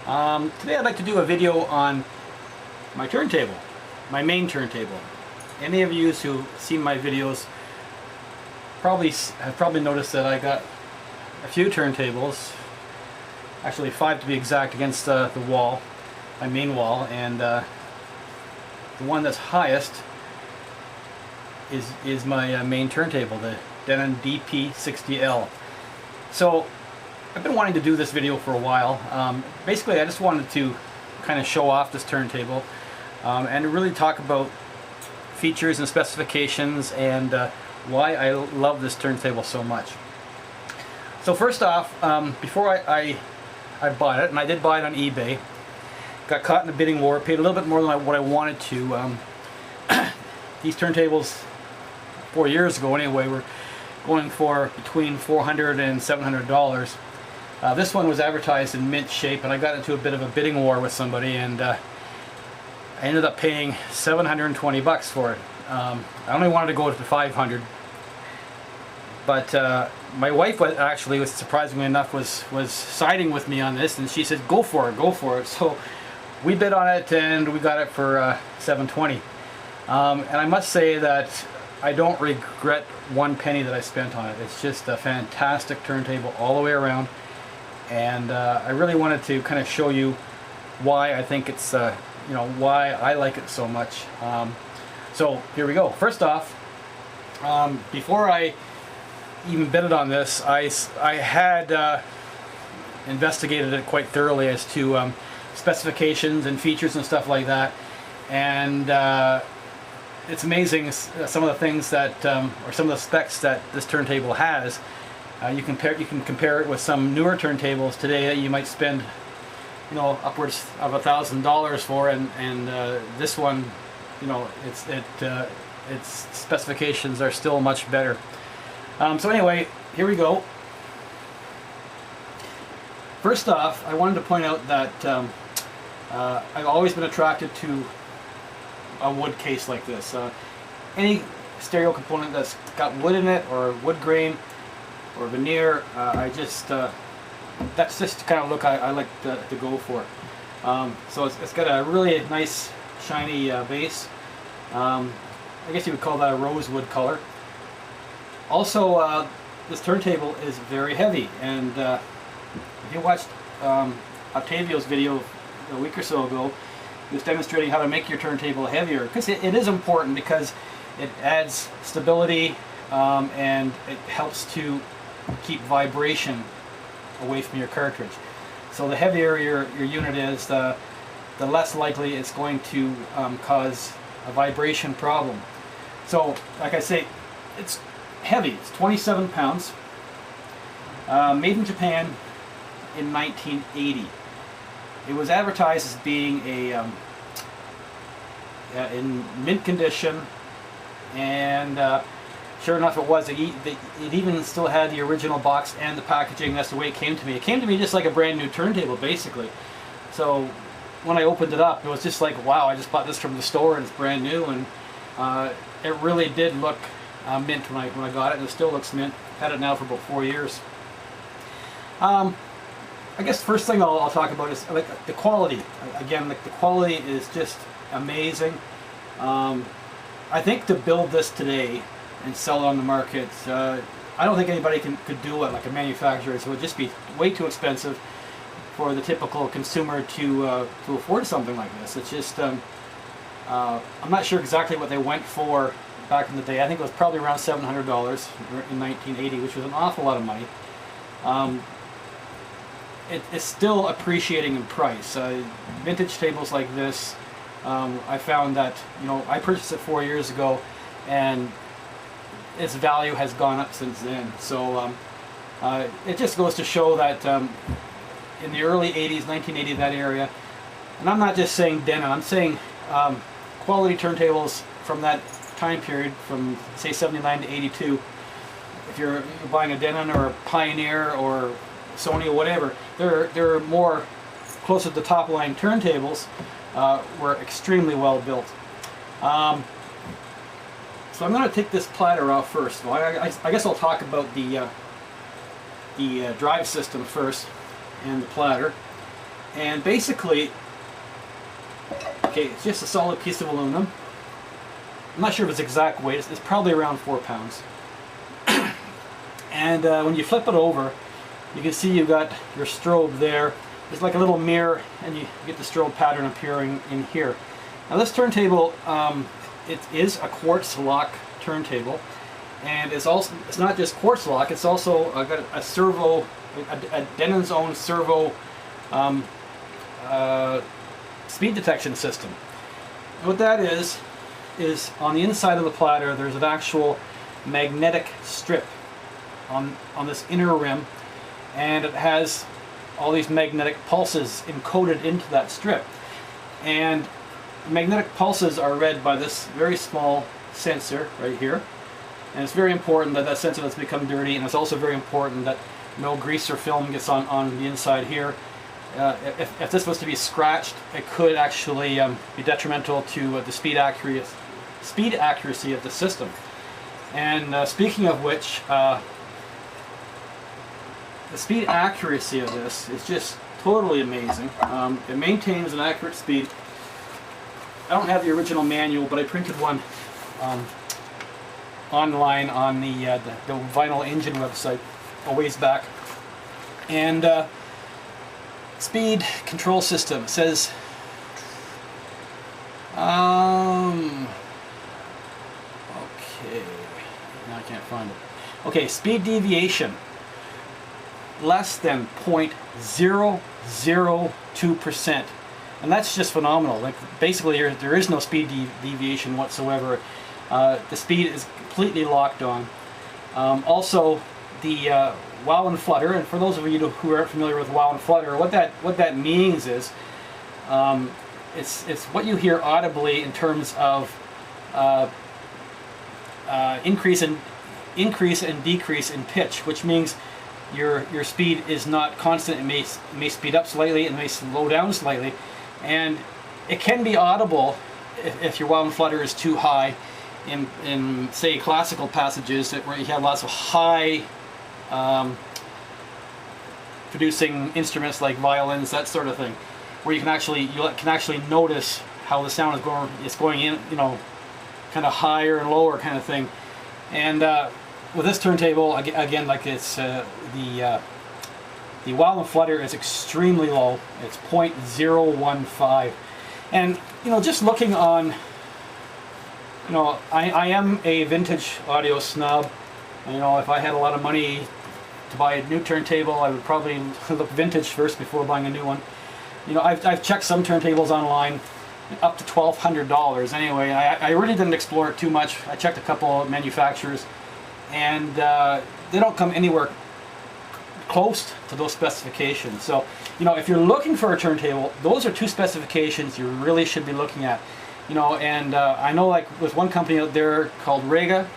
Today I'd like to do a video on my turntable, my main turntable. Any of you who've seen my videos have probably noticed that I got a few turntables, actually 5 to be exact, against the wall, my main wall, and the one that's highest is my main turntable, the Denon DP60L. So I've been wanting to do this video for a while. Basically I just wanted to kind of show off this turntable and really talk about features and specifications and why I love this turntable so much. So first off, before I bought it, and I did buy it on eBay, got caught in a bidding war, paid a little bit more than what I wanted to. These turntables 4 years ago anyway were going for between $400 and $700. This one was advertised in mint shape, and I got into a bit of a bidding war with somebody, and I ended up paying $720 for it. I only wanted to go to $500, but my wife actually, surprisingly enough, was siding with me on this, and she said, "Go for it, go for it." So we bid on it, and we got it for $720. And I must say that I don't regret one penny that I spent on it. It's just a fantastic turntable all the way around, and I really wanted to kind of show you why I think it's, you know, why I like it so much. So here we go. First off, before I even bidded on this, I had investigated it quite thoroughly as to specifications and features and stuff like that, and it's amazing some of the things that, or some of the specs that this turntable has. You can compare it with some newer turntables today that you might spend, you know, upwards of $1,000 for, and this one, you know, its specifications are still much better. So anyway, here we go. First off, I wanted to point out that I've always been attracted to a wood case like this. Any stereo component that's got wood in it, or wood grain, or veneer, that's just the kind of look I like to go for. So it's got a really nice shiny base. I guess you would call that a rosewood color. Also, this turntable is very heavy, and if you watched Octavio's video a week or so ago, he was demonstrating how to make your turntable heavier, because it is important, because it adds stability and it helps to keep vibration away from your cartridge. So the heavier your unit is, the less likely it's going to cause a vibration problem. So like I say, it's heavy. It's 27 pounds, made in Japan in 1980. It was advertised as being in mint condition, and sure enough it was. It even still had the original box and the packaging. That's the way it came to me. It came to me just like a brand new turntable, basically. So when I opened it up, it was just like, wow, I just bought this from the store and it's brand new, and it really did look mint when I got it, and it still looks mint. I've had it now for about 4 years. I guess the first thing I'll talk about is like the quality. Again, like the quality is just amazing. I think to build this today and sell it on the market, I don't think anybody could do it like a manufacturer. So it would just be way too expensive for the typical consumer to afford something like this. It's just I'm not sure exactly what they went for back in the day. I think it was probably around $700 in 1980, which was an awful lot of money. It's still appreciating in price. Vintage tables like this, I found that, you know, I purchased it 4 years ago, and its value has gone up since then. So it just goes to show that in the early 80s, 1980, that area, and I'm not just saying Denon, I'm saying quality turntables from that time period, from say 79 to 82. If you're buying a Denon or a Pioneer or Sony or whatever, they're more closer to the top line turntables, were extremely well built. So I'm going to take this platter off first. Well, I guess I'll talk about the drive system first and the platter. And basically, okay, it's just a solid piece of aluminum. I'm not sure of its exact weight. It's probably around 4 pounds. And when you flip it over, you can see you've got your strobe there. There's like a little mirror, and you get the strobe pattern appearing in here. Now this turntable, it is a quartz lock turntable, and it's not just quartz lock. It's also got a servo, a Denon's own servo speed detection system. What that is on the inside of the platter, there's an actual magnetic strip on this inner rim, and it has all these magnetic pulses encoded into that strip. And magnetic pulses are read by this very small sensor right here. And it's very important that that sensor doesn't become dirty, and it's also very important that no grease or film gets on the inside here. If this was to be scratched, it could actually be detrimental to the speed accuracy of the system. And speaking of which, the speed accuracy of this is just totally amazing. It maintains an accurate speed. I don't have the original manual, but I printed one online on the Vinyl Engine website a ways back. And speed control system says okay, now I can't find it. Okay, speed deviation less than 0.002%, and that's just phenomenal. Like basically there is no speed deviation whatsoever. The speed is completely locked on. Also, the wow and flutter, and for those of you who aren't familiar with wow and flutter, what that means is it's what you hear audibly in terms of increase and decrease in pitch, which means your speed is not constant. It may speed up slightly, it may slow down slightly, and it can be audible if your wow and flutter is too high in say classical passages where you have lots of high producing instruments like violins, that sort of thing, where you can actually notice how the sound is going in, you know, kind of higher and lower kind of thing. And with this turntable, again, like it's the wow and flutter is extremely low. It's 0.015, and you know, just looking on, you know, I am a vintage audio snob. You know, if I had a lot of money to buy a new turntable, I would probably look vintage first before buying a new one. You know, I've checked some turntables online, up to $1,200. Anyway, I really didn't explore it too much. I checked a couple of manufacturers, and they don't come anywhere close to those specifications. So, you know, if you're looking for a turntable, those are two specifications you really should be looking at. You know, and I know, like, there's one company out there called Rega,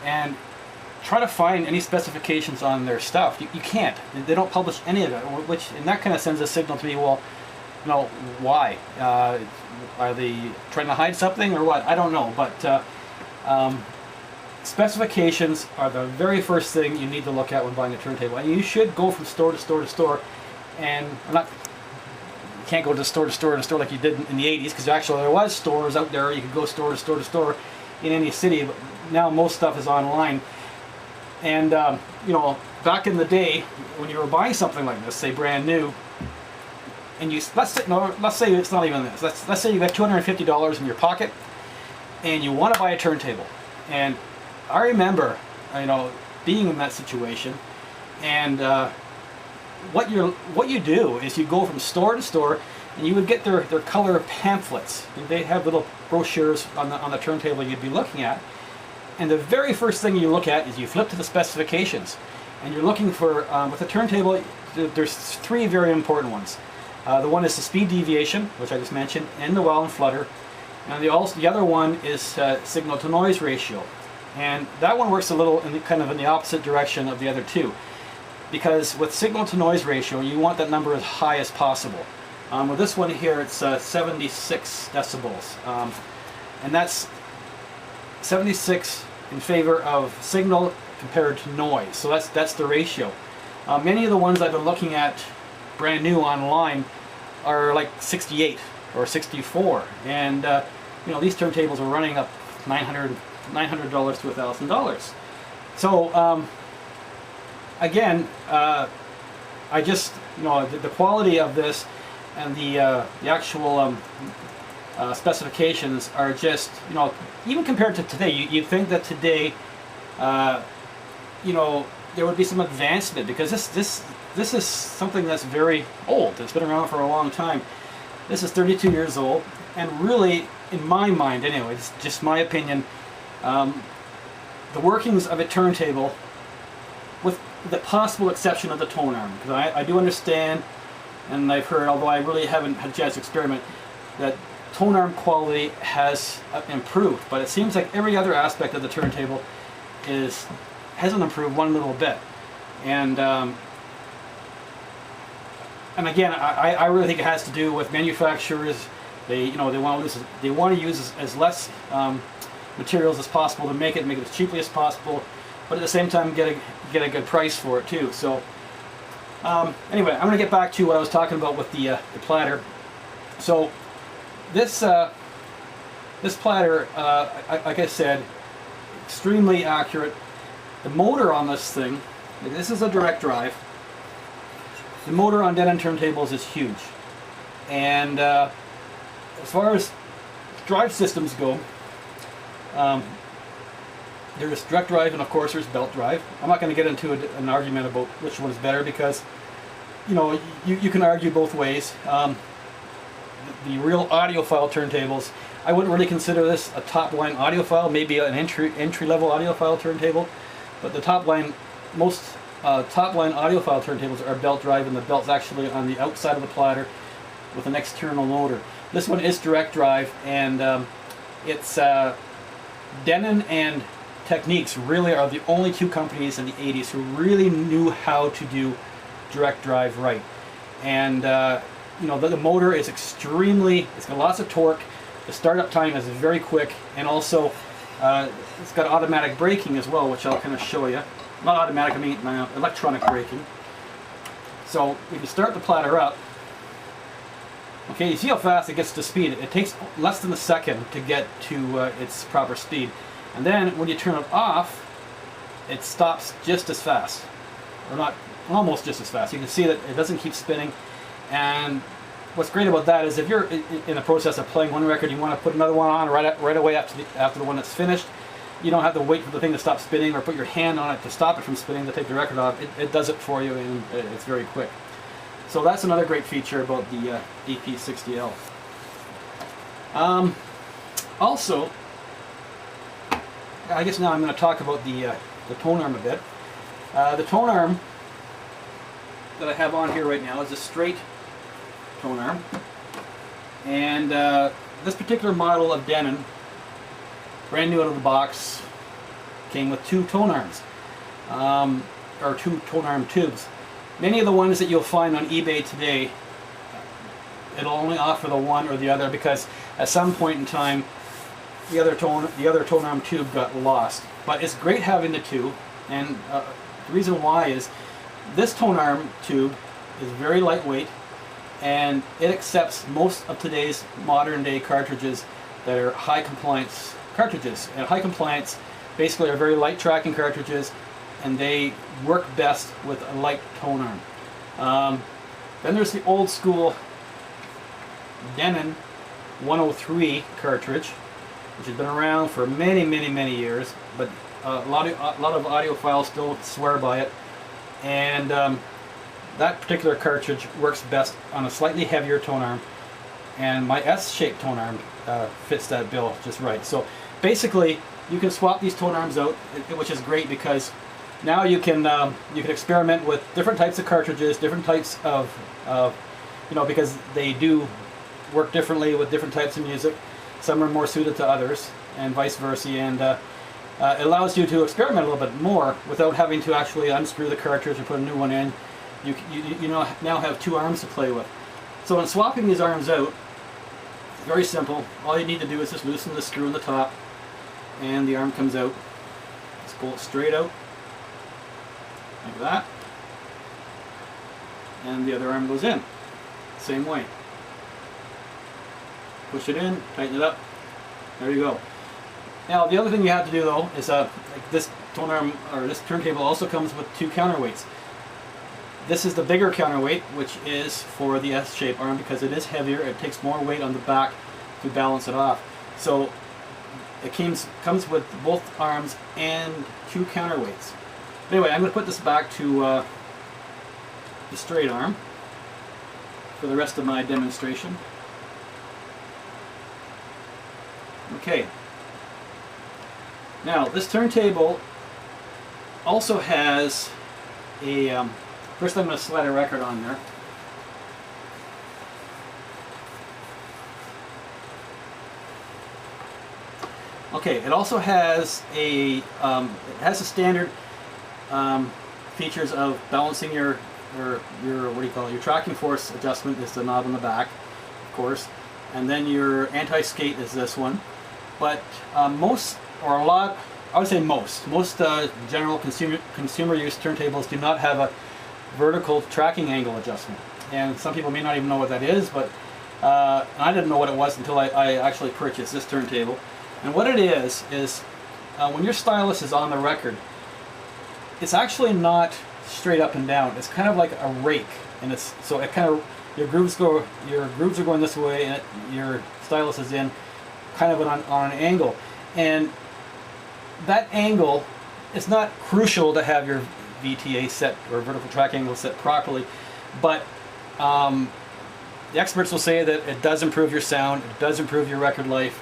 and try to find any specifications on their stuff. You can't. They don't publish any of it, which, and that kind of sends a signal to me, well, you know, why? Are they trying to hide something or what? I don't know, but specifications are the very first thing you need to look at when buying a turntable. And you should go from store to store to store, and you can't go to store to store to store like you did in the 80s, because actually there was stores out there. You could go store to store to store in any city, but now most stuff is online. And you know, back in the day when you were buying something like this, say brand new, and let's say it's not even this. Let's say you got $250 in your pocket, and you want to buy a turntable. And I remember, you know, being in that situation, and what you do is you go from store to store, and you would get their color pamphlets. They have little brochures on the turntable you'd be looking at. And the very first thing you look at is you flip to the specifications, and you're looking for, with a turntable, there's three very important ones. The one is the speed deviation, which I just mentioned, and the wow and flutter. And the other one is signal to noise ratio. And that one works a little in the opposite direction of the other two. Because with signal to noise ratio, you want that number as high as possible. With this one here, it's 76 decibels. And that's 76 in favor of signal compared to noise. So that's the ratio. Many of the ones I've been looking at brand new online are like 68 or 64, and you know, these turntables are running up $900 to $1,000. So again, I just, you know, the quality of this and the actual specifications are just, you know, even compared to today, you'd think that today, you know, there would be some advancement, because this is something that's very old. It's been around for a long time. This is 32 years old, and really, in my mind anyway, it's just my opinion, the workings of a turntable, with the possible exception of the Tonearm, because I do understand, and I've heard, although I really haven't had a chance to experiment, that Tonearm quality has improved, but it seems like every other aspect of the turntable hasn't improved one little bit. And again, I really think it has to do with manufacturers. They want to use as less materials as possible to make it as cheaply as possible, but at the same time get a good price for it too. So anyway, I'm going to get back to what I was talking about with the platter. So this platter, like I said, extremely accurate. The motor on this thing, this is a direct drive. The motor on Denon turntables is huge, and as far as drive systems go, there's direct drive, and of course there's belt drive. I'm not going to get into an argument about which one is better, because you know, you can argue both ways. The real audiophile turntables, I wouldn't really consider this a top-line audiophile, maybe an entry-level audiophile turntable, but the most top-line audiophile turntables are belt drive, and the belt's actually on the outside of the platter with an external motor. This one is direct drive, and it's Denon and Techniques really are the only two companies in the 80s who really knew how to do direct drive right. And you know, the motor is it's got lots of torque. The startup time is very quick, and also it's got automatic braking as well, which I'll kind of show you. Not automatic, I mean electronic braking. So if you start the platter up, okay, you see how fast it gets to speed. It takes less than a second to get to its proper speed. And then when you turn it off, it stops just as fast. Or not, almost just as fast. You can see that it doesn't keep spinning. And what's great about that is if you're in the process of playing one record, you want to put another one on right away after the one that's finished, you don't have to wait for the thing to stop spinning or put your hand on it to stop it from spinning to take the record off. It does it for you, and it's very quick. So that's another great feature about the DP60L. Also, I guess now I'm going to talk about the Tonearm a bit. The Tonearm that I have on here right now is a straight Tonearm, and this particular model of Denon, brand new out of the box, came with two Tonearms, or two Tonearm tubes. Many of the ones that you'll find on eBay today, it'll only offer the one or the other, because at some point in time the other Tonearm tube got lost. But it's great having the two, and the reason why is this Tonearm tube is very lightweight, and it accepts most of today's modern day cartridges that are high compliance cartridges. And high compliance basically are very light tracking cartridges, and they work best with a light Tonearm. Then there's the old school Denon 103 cartridge, which has been around for many years, but a lot of audiophiles still swear by it. And that particular cartridge works best on a slightly heavier Tonearm, and my S-shaped Tonearm fits that bill just right. So basically, you can swap these Tonearms out, which is great, because now you can experiment with different types of cartridges, different types of you know, because they do work differently with different types of music. Some are more suited to others, and vice versa. And it allows you to experiment a little bit more without having to actually unscrew the cartridge or put a new one in. You now have two arms to play with. So in swapping these arms out, it's very simple. All you need to do is just loosen the screw in the top, and the arm comes out. Just pull it straight out, like that. And the other arm goes in, same way. push it in, tighten it up. There you go. Now the other thing you have to do though is like this Tonearm or this turntable also comes with 2 counterweights. This is the bigger counterweight, which is for the S-shaped arm because it is heavier. It takes more weight on the back to balance it off. So it comes with both arms and 2 counterweights. Anyway, I'm going to put this back to the straight arm for the rest of my demonstration. Okay. Now this turntable also has a first I'm going to slide a record on there. Okay, it also has a standard features of balancing your what do you call it? Your tracking force adjustment is the knob on the back, of course, and then your anti-skate is this one. But most or a lot, I would say most general consumer use turntables do not have a vertical tracking angle adjustment, and some people may not even know what that is, but I didn't know what it was until I actually purchased this turntable. And what it is when your stylus is on the record, it's actually not straight up and down. It's kind of like a rake, and it's so it kind of your grooves are going this way, and your stylus is in kind of on an angle, and that angle is not crucial to have your VTA set or vertical track angle set properly, but the experts will say that it does improve your sound, it does improve your record life,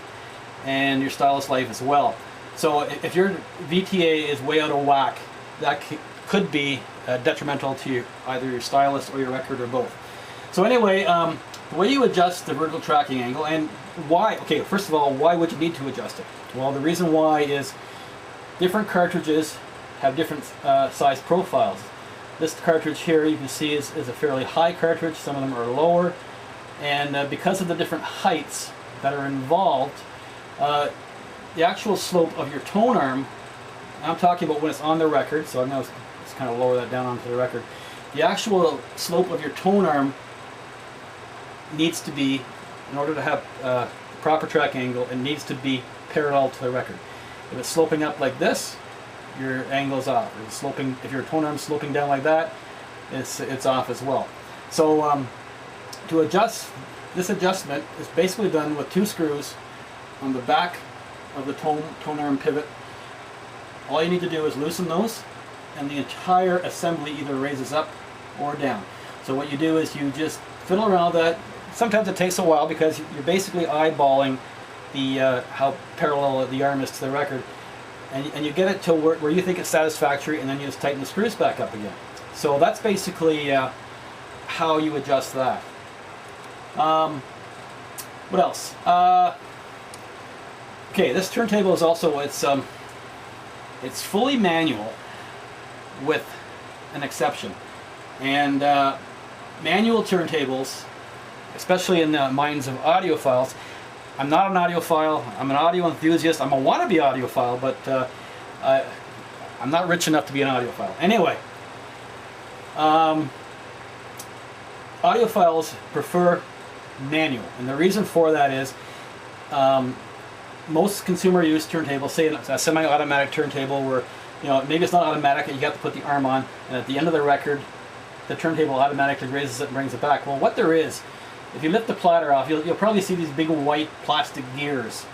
and your stylus life as well. So if your VTA is way out of whack, that could be detrimental to either your stylus or your record or both. So anyway, the way you adjust the vertical tracking angle, and why, okay, first of all, why would you need to adjust it? Well, the reason why is different cartridges have different size profiles. This cartridge here you can see is a fairly high cartridge, some of them are lower, and because of the different heights that are involved, the actual slope of your tone arm, I'm talking about when it's on the record, so I'm going to just kind of lower that down onto the record. The actual slope of your tone arm needs to be, in order to have proper track angle, it needs to be parallel to the record. If it's sloping up like this, your angle's off. If your tone arm's sloping down like that, it's off as well. So to adjust, this adjustment is basically done with 2 screws on the back of the tone arm pivot. All you need to do is loosen those, and the entire assembly either raises up or down. So what you do is you just fiddle around that. Sometimes it takes a while because you're basically eyeballing the how parallel the arm is to the record, and you get it to where you think it's satisfactory, and then you just tighten the screws back up again. So that's basically how you adjust that. What else? Okay, this turntable is also it's fully manual with an exception, and manual turntables, especially in the minds of audiophiles. I'm not an audiophile, I'm an audio enthusiast, I'm a wannabe audiophile, but I'm not rich enough to be an audiophile. Anyway, audiophiles prefer manual, and the reason for that is most consumer use turntables, say a semi-automatic turntable where, you know, maybe it's not automatic and you have to put the arm on, and at the end of the record the turntable automatically raises it and brings it back. Well, what there is, if you lift the platter off, you'll probably see these big white plastic gears,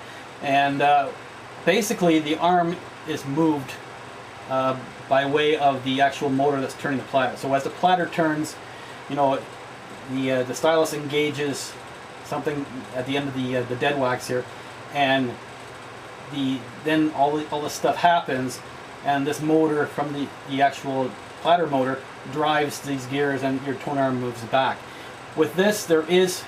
and basically the arm is moved by way of the actual motor that's turning the platter. So as the platter turns, you know, the stylus engages something at the end of the dead wax here, and then all this stuff happens, and this motor from the actual platter motor drives these gears, and your tone arm moves back. With this, there is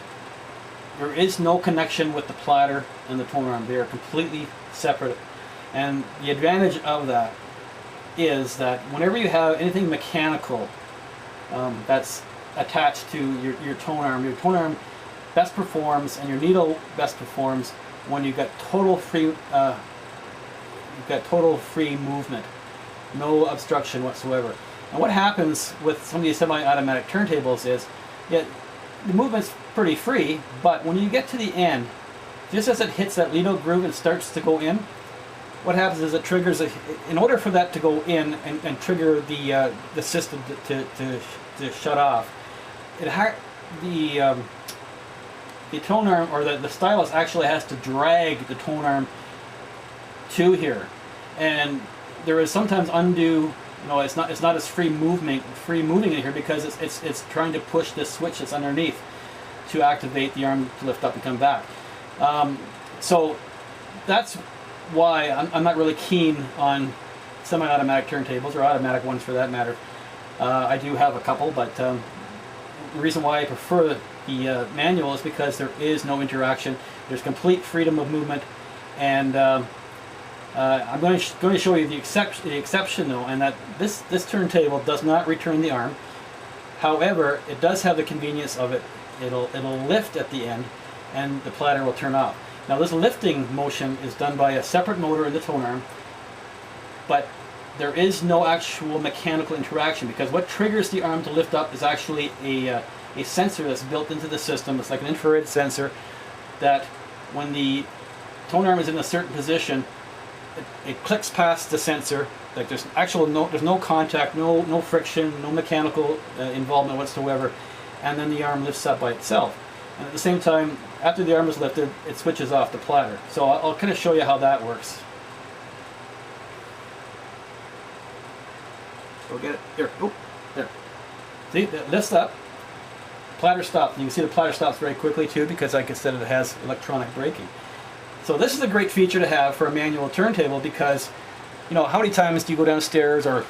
no connection with the platter and the tone arm. They are completely separate, and the advantage of that is that whenever you have anything mechanical that's attached to your tone arm best performs, and your needle best performs when you've got total free movement, no obstruction whatsoever. And what happens with some of these semi-automatic turntables is, the movement's pretty free, but when you get to the end, just as it hits that Lido groove and starts to go in, what happens is it triggers in order for that to go in and trigger the system to shut off. The tone arm, or the stylus, actually has to drag the tone arm to here, and there is sometimes undue. It's not as free moving in here because it's trying to push this switch that's underneath to activate the arm to lift up and come back. So that's why I'm not really keen on semi-automatic turntables, or automatic ones for that matter. I do have a couple, but the reason why I prefer the manual is because there is no interaction. There's complete freedom of movement, and I'm going to show you the exception though, and that this turntable does not return the arm. However, it does have the convenience of it. It'll lift at the end, and the platter will turn off. Now this lifting motion is done by a separate motor in the tone arm, but there is no actual mechanical interaction, because what triggers the arm to lift up is actually a sensor that's built into the system. It's like an infrared sensor that when the tone arm is in a certain position, it clicks past the sensor. Like there's no contact, no friction, no mechanical involvement whatsoever, and then the arm lifts up by itself. And at the same time, after the arm is lifted, it switches off the platter. So I'll kind of show you how that works. So we'll get it here. Oh, there. See, it lifts up. Platter stops. You can see the platter stops very quickly too, because like I said, it has electronic braking. So this is a great feature to have for a manual turntable, because how many times do you go downstairs or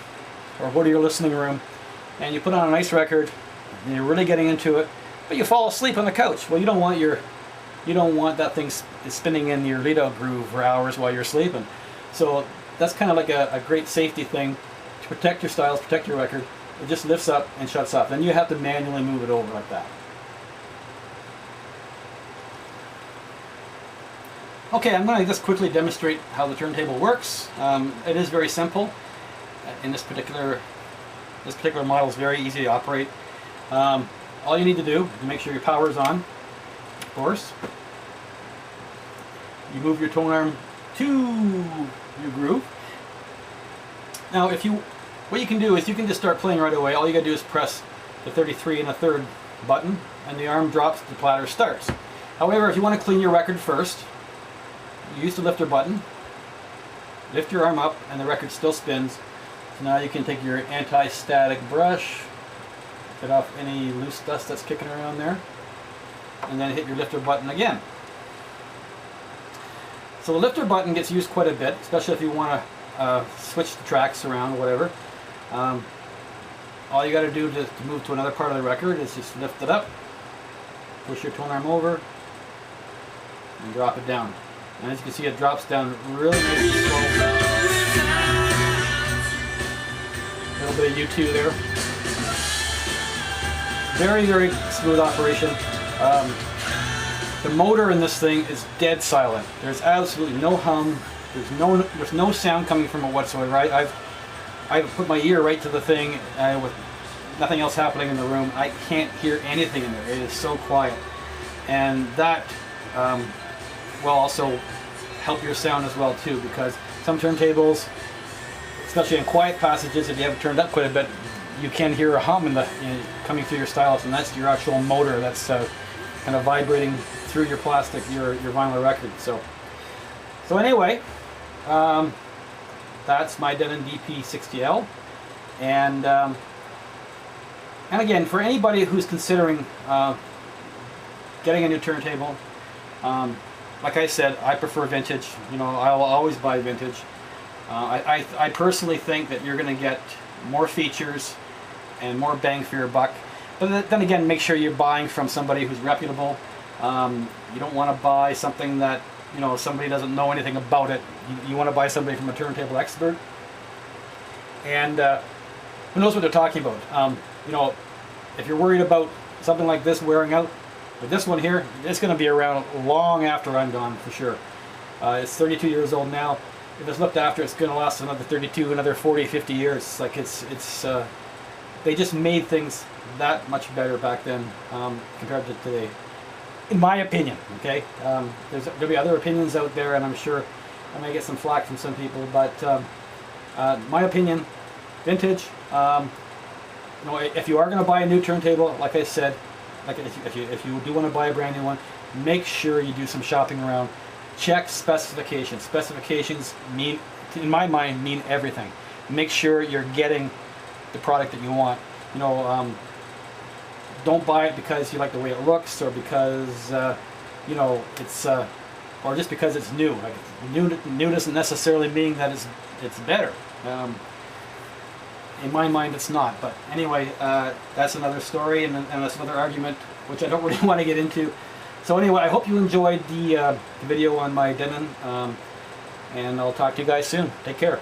go to your listening room and you put on a nice record and you're really getting into it, but you fall asleep on the couch? Well, you don't want that thing spinning in your Lido groove for hours while you're sleeping. So that's kind of like a great safety thing to protect your styles, protect your record. It just lifts up and shuts off. Then you have to manually move it over like that. Okay, I'm going to just quickly demonstrate how the turntable works. It is very simple. In this particular model is very easy to operate. All you need to do is make sure your power is on, of course. You move your tone arm to your groove. Now, what you can do is you can just start playing right away. All you got to do is press the 33 1/3 button, and the arm drops, the platter starts. However, if you want to clean your record first, you use the lifter button, lift your arm up, and the record still spins. So now you can take your anti-static brush, get off any loose dust that's kicking around there, and then hit your lifter button again. So the lifter button gets used quite a bit, especially if you want to switch the tracks around or whatever. All you got to do to move to another part of the record is just lift it up, push your tone arm over, and drop it down. And as you can see, it drops down really nice and slow. A little bit of U2 there. Very, very smooth operation. The motor in this thing is dead silent. There's absolutely no hum. There's no sound coming from it whatsoever. I've put my ear right to the thing with nothing else happening in the room. I can't hear anything in there. It is so quiet, and that will also help your sound as well too, because some turntables, especially in quiet passages, if you have it turned up quite a bit, you can hear a hum coming through your stylus, and that's your actual motor that's kind of vibrating through your plastic, your vinyl record. So anyway, that's my Denon DP60L, and again, for anybody who's considering getting a new turntable, like I said, I prefer vintage. I will always buy vintage. I personally think that you're going to get more features and more bang for your buck. But then again, make sure you're buying from somebody who's reputable. You don't want to buy something that somebody doesn't know anything about it. You want to buy somebody from a turntable expert, and who knows what they're talking about. If you're worried about something like this wearing out, with this one here, it's going to be around long after I'm gone for sure. It's 32 years old now. If it's looked after, it's going to last another 32, another 40, 50 years. Like they just made things that much better back then compared to today. in my opinion, okay? There'll be other opinions out there, and I'm sure I may get some flack from some people, but my opinion, vintage. You know, if you are going to buy a new turntable, like I said, like if you do want to buy a brand new one, make sure you do some shopping around. Check specifications. Specifications mean, in my mind, mean everything. Make sure you're getting the product that you want. You know, don't buy it because you like the way it looks, or because you know, it's or just because it's new. Like, new doesn't necessarily mean that it's better. In my mind, it's not. But anyway, that's another story, and that's another argument, which I don't really want to get into. So anyway, I hope you enjoyed the video on my Denon, and I'll talk to you guys soon. Take care.